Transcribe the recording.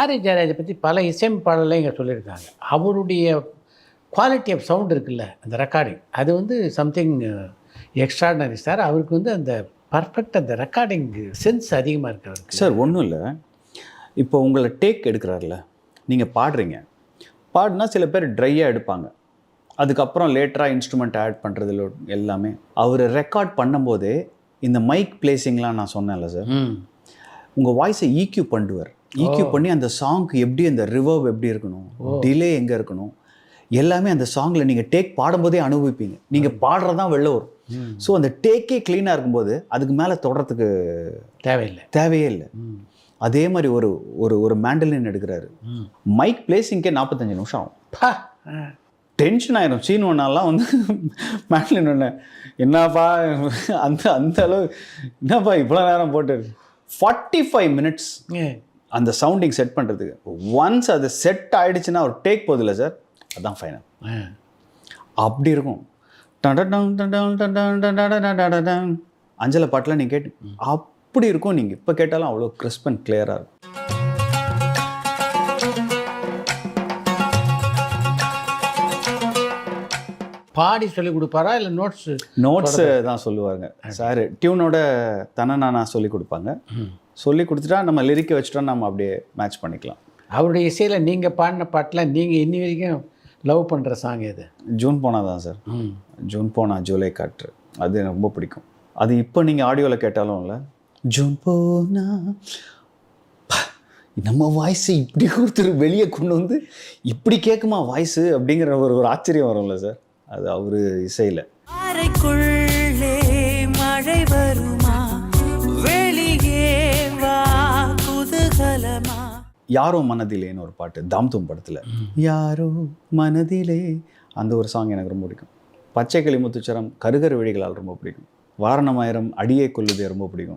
Harry ஜெயராஜை பற்றி பல இசையமைப்பாளர்களே இங்கே சொல்லியிருக்காங்க. அவருடைய குவாலிட்டி ஆஃப் சவுண்ட் இருக்குல்ல, அந்த ரெக்கார்டிங் அது வந்து சம்திங் எக்ஸ்ட்ராடினரி சார். அவருக்கு வந்து அந்த பர்ஃபெக்ட் அந்த ரெக்கார்டிங் சென்ஸ் அதிகமாக இருக்கு அவருக்கு. சார் ஒன்றும் இல்லை, இப்போ உங்களை டேக் எடுக்கிறாருல, நீங்கள் பாடுறீங்க, பாடினா சில பேர் ட்ரையாக எடுப்பாங்க, அதுக்கப்புறம் லேட்டராக இன்ஸ்ட்ருமெண்ட் ஆட் பண்ணுறதுல எல்லாமே அவர் ரெக்கார்ட் பண்ணும்போதே இந்த மைக் பிளேசிங்லாம் நான் சொன்னேன்ல சார், உங்கள் வாய்ஸை ஈக்யூ பண்ணுவார். ஈக்யூ பண்ணி அந்த சாங்க்கு எப்படி அந்த ரிவர்வ் எப்படி இருக்கணும், டிலே எங்கே இருக்கணும், எல்லாமே அந்த சாங்கில் நீங்கள் டேக் பாடும்போதே அனுபவிப்பீங்க. நீங்கள் பாடுறதான் வெளில வரும். ஸோ அந்த டேக்கே க்ளீனாக இருக்கும்போது அதுக்கு மேலே தொடறதுக்கு தேவையே இல்லை. அதே மாதிரி ஒரு ஒரு ஒரு மேண்டலின் எடுக்கிறாரு, மைக் பிளேசிங்க்கே 45 நிமிஷம் ஆகும். டென்ஷன் ஆயிரும். சீன் ஒன்னாலாம் வந்து மேண்டலின் ஒன்று என்னப்பா அந்த அந்த அளவு என்னப்பா இவ்வளோ நேரம் போட்டு 45 மினிட்ஸ் அந்த சவுண்டிங் செட் பண்ணுறதுக்கு. ஒன்ஸ் அது செட் ஆகிடுச்சுன்னா ஒரு டேக் போதில்லை சார், அதுதான் ஃபைனல். அப்படி இருக்கும். அஞ்சலை பாட்டில் நீங்கள் கேட்டு அப்படி இருக்கும். நீங்கள் இப்போ கேட்டாலும் அவ்வளோ கிறிஸ்ப் அண்ட் கிளியராக இருக்கும். பாடி சொல்லி கொடுப்பாரா இல்லை நோட்ஸு தான் சொல்லுவாங்க சார். டியூனோட தனநானா சொல்லி கொடுப்பாங்க. சொல்லி கொடுத்துட்டா நம்ம லிரிக்கை வச்சுட்டோம், நம்ம அப்படியே மேட்ச் பண்ணிக்கலாம். அவருடைய இசையில் நீங்கள் பாடின பாட்டில் நீங்கள் இன்னி வரைக்கும் லவ் பண்ணுற சாங் எது? ஜூன் போனா தான் சார். ஜூன் போனா ஜூலை காற்று, அது எனக்கு ரொம்ப பிடிக்கும். அது இப்போ நீங்கள் ஆடியோவில் கேட்டாலும் இல்லை, ஜூன் போனா நம்ம வாய்ஸு இப்படி ஒருத்தர் வெளியே கொண்டு வந்து இப்படி கேட்குமா வாய்ஸு அப்படிங்கிற ஒரு ஆச்சரியம் வரும்ல சார், அது அவர் இசையில். மழை வருமா வெளியே வா குதூகலமா. யாரோ மனதிலேன்னு ஒரு பாட்டு தாம்தும் படத்தில், யாரோ மனதிலே, அந்த ஒரு சாங் எனக்கு ரொம்ப பிடிக்கும். பச்சை கிளி முத்துச்சரம் கருகரு விழிகளால் ரொம்ப பிடிக்கும். வாரணமாயிரம் அடியே கொள்ளுதே ரொம்ப பிடிக்கும்.